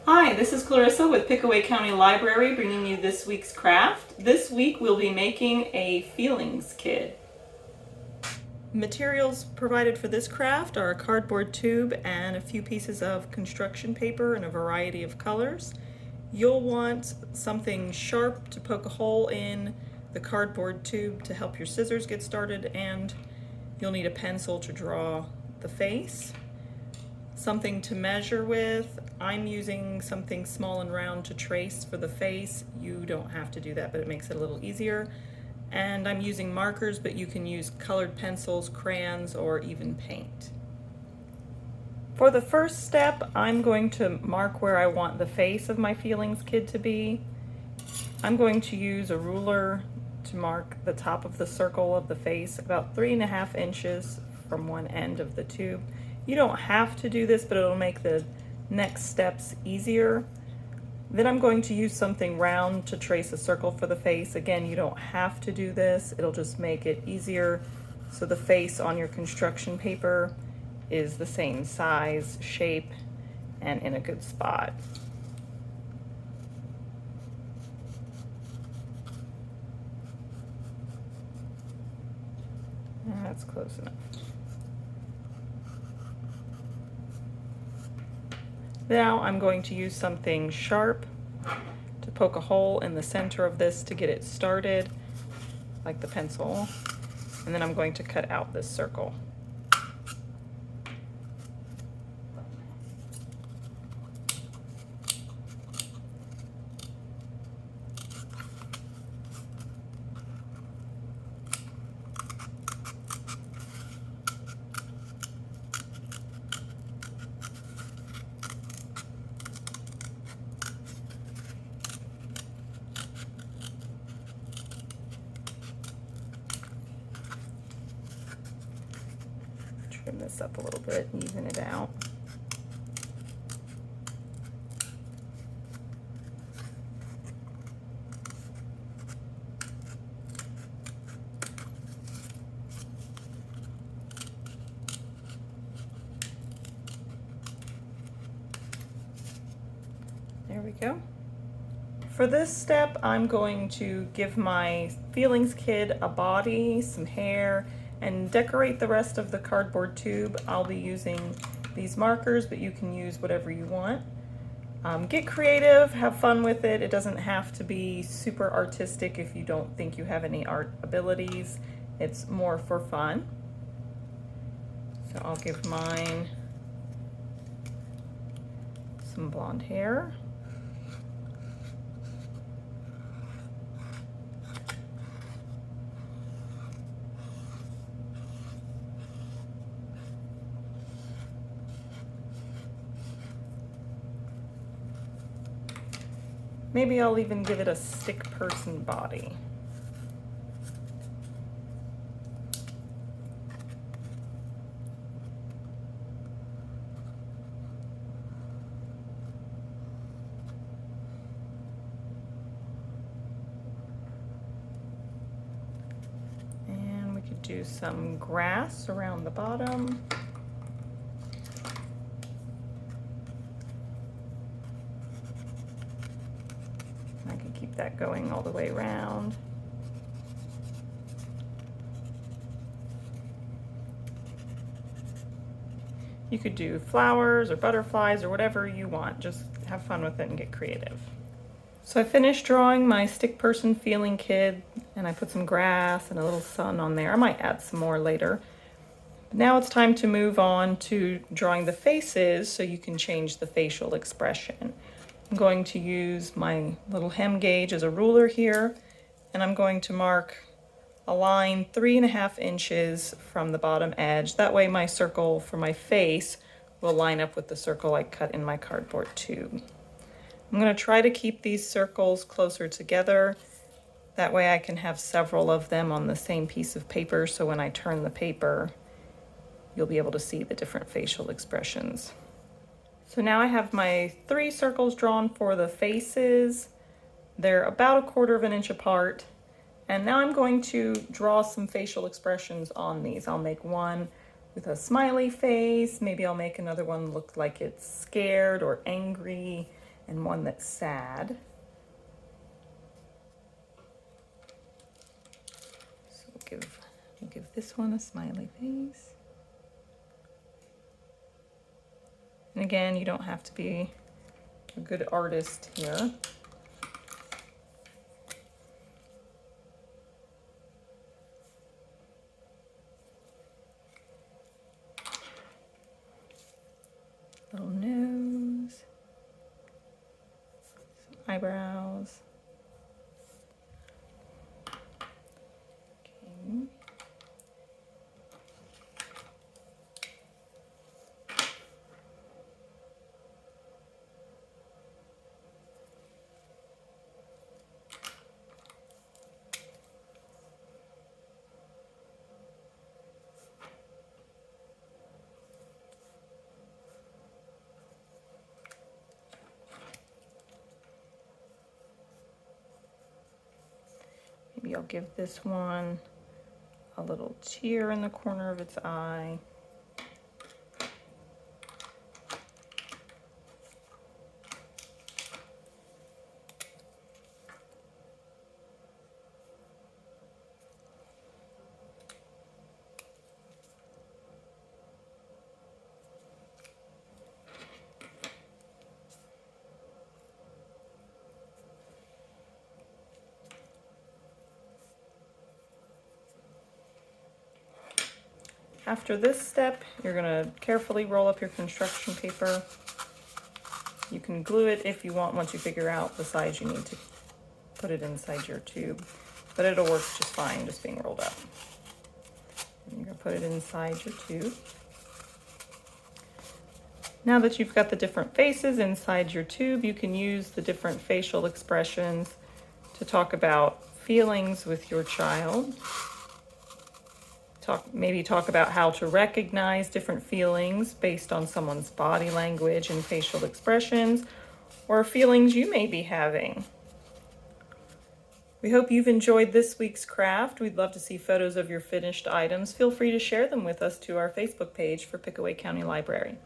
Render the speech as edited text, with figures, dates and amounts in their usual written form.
Hi, this is Clarissa with Pickaway County Library bringing you this week's craft. This week we'll be making a feelings kit. Materials provided for this craft are a cardboard tube and a few pieces of construction paper in a variety of colors. You'll want something sharp to poke a hole in the cardboard tube to help your scissors get started, and you'll need a pencil to draw the face. Something to measure with. I'm using something small and round to trace for the face. You don't have to do that, but it makes it a little easier. And I'm using markers, but you can use colored pencils, crayons, or even paint. For the first step, I'm going to mark where I want the face of my feelings kid to be. I'm going to use a ruler to mark the top of the circle of the face, about 3.5 inches from one end of the tube. You don't have to do this, but it'll make the next steps easier. Then I'm going to use something round to trace a circle for the face. Again, you don't have to do this. It'll just make it easier so the face on your construction paper is the same size, shape, and in a good spot. That's close enough. Now I'm going to use something sharp to poke a hole in the center of this to get it started, like the pencil, and then I'm going to cut out this circle. Trim this up a little bit, even it out. There we go. For this step, I'm going to give my feelings kid a body, some hair, and decorate the rest of the cardboard tube. I'll be using these markers, but you can use whatever you want. Get creative, have fun with it. It doesn't have to be super artistic if you don't think you have any art abilities. It's more for fun. So I'll give mine some blonde hair. Maybe I'll even give it a stick person body. And we could do some grass around the bottom. That going all the way around. You could do flowers or butterflies or whatever you want. Just have fun with it and get creative. So I finished drawing my stick person feeling kid, and I put some grass and a little sun on there. I might add some more later. Now it's time to move on to drawing the faces so you can change the facial expression. I'm going to use my little hem gauge as a ruler here, and I'm going to mark a line 3.5 inches from the bottom edge. That way my circle for my face will line up with the circle I cut in my cardboard tube. I'm going to try to keep these circles closer together. That way I can have several of them on the same piece of paper, so when I turn the paper, you'll be able to see the different facial expressions. So now I have my 3 circles drawn for the faces. They're about 1/4 inch apart. And now I'm going to draw some facial expressions on these. I'll make one with a smiley face. Maybe I'll make another one look like it's scared or angry. and one that's sad. So we'll give this one a smiley face. And again, you don't have to be a good artist here. Little nose, some eyebrows. Okay. Maybe I'll give this one a little tear in the corner of its eye. After this step, you're going to carefully roll up your construction paper. You can glue it if you want once you figure out the size you need to put it inside your tube, but it'll work just fine just being rolled up. And you're going to put it inside your tube. Now that you've got the different faces inside your tube, you can use the different facial expressions to talk about feelings with your child. Maybe talk about how to recognize different feelings based on someone's body language and facial expressions, or feelings you may be having. We hope you've enjoyed this week's craft. We'd love to see photos of your finished items. Feel free to share them with us to our Facebook page for Pickaway County Library.